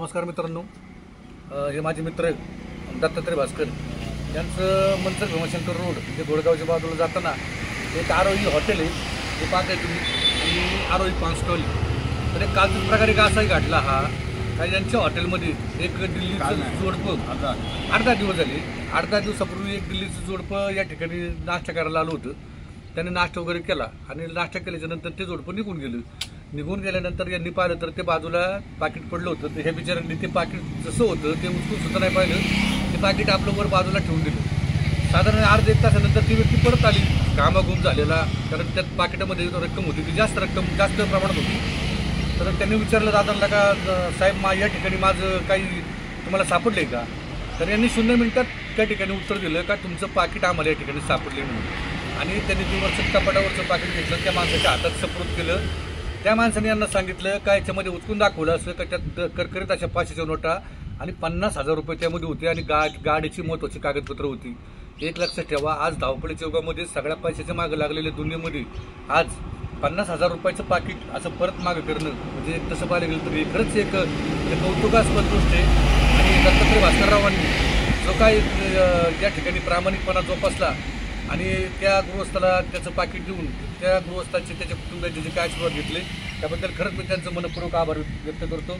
नमस्कार मित्रांनो, हे माझे मित्र दत्तात्रय भास्कर यांचं मंचर भीमाशंकर रोड म्हणजे गोडगावच्या बाजूला जाताना एक आरोही हॉटेल आहे ते पाहताय तुम्ही आणि आरोही पान स्टॉल. तर एक कालचा प्रकारे का असाही घडला हा काही यांच्या हॉटेलमध्ये एक दिल्लीचं जोडपं 8-10 दिवस झाले. 8-10 दिवसापूर्वी एक दिल्लीचं जोडपं या ठिकाणी नाश्ता करायला आलं होतं. त्याने नाश्ता वगैरे केला आणि नाश्ता केल्याच्या नंतर ते जोडपं निघून गेल्यानंतर यांनी पाहिलं तर ते बाजूला पाकिट पडलं होतं. तर ह्या बिचाऱ्यांनी ते पाकिट जसं होतं ते उचलून सुद्धा नाही पाहिलं. ते पाकिट आपलं वर बाजूला ठेवून दिलं. साधारण अर्ध्या एक तासानंतर ती व्यक्ती परत आली घामाघूम झालेला, कारण त्यात पाकिटामध्ये रक्कम होती ती जास्त प्रमाणात होती. तर त्यांनी विचारलं दादांना का साहेब या ठिकाणी माझं काही तुम्हाला सापडलं आहे का. तर यांनी 0 मिनिटात त्या ठिकाणी उत्तर दिलं का तुमचं पाकिट आम्हाला या ठिकाणी सापडले म्हणून. आणि त्यांनी वरचं कपाटावरचं पाकिट घेतलं, त्या माणसाच्या हातात सुपूर्द केलं. त्या माणसाने यांना सांगितलं का याच्यामध्ये उचकून दाखवलं असं का त्यात करकरीत अशा 500च्या नोटा आणि 50,000 रुपये त्यामध्ये होते आणि गाडीची महत्त्वाची कागदपत्र होती. एक लक्षात ठेवा, आज धावपळीच्या युगामध्ये सगळ्या पैशाच्या मागं लागलेल्या दुनियेमध्ये आज 50,000 रुपयाचं पाकिट असं परत मागं करणं म्हणजे तसं पाहायला गेलं तर खरंच एक कौतुकास्पद गोष्ट आहे. आणि दत्तात्रय भास्कररावांनी जो काही या ठिकाणी प्रामाणिकपणा जोपासला आणि त्या गृहस्थाला त्याचं पाकिट देऊन त्या गृहस्थाचे त्याच्या कुटुंबियाचे जे काय आशीर्वाद घेतले त्याबद्दल खरंच मी त्यांचं मनपूर्वक आभार व्यक्त करतो.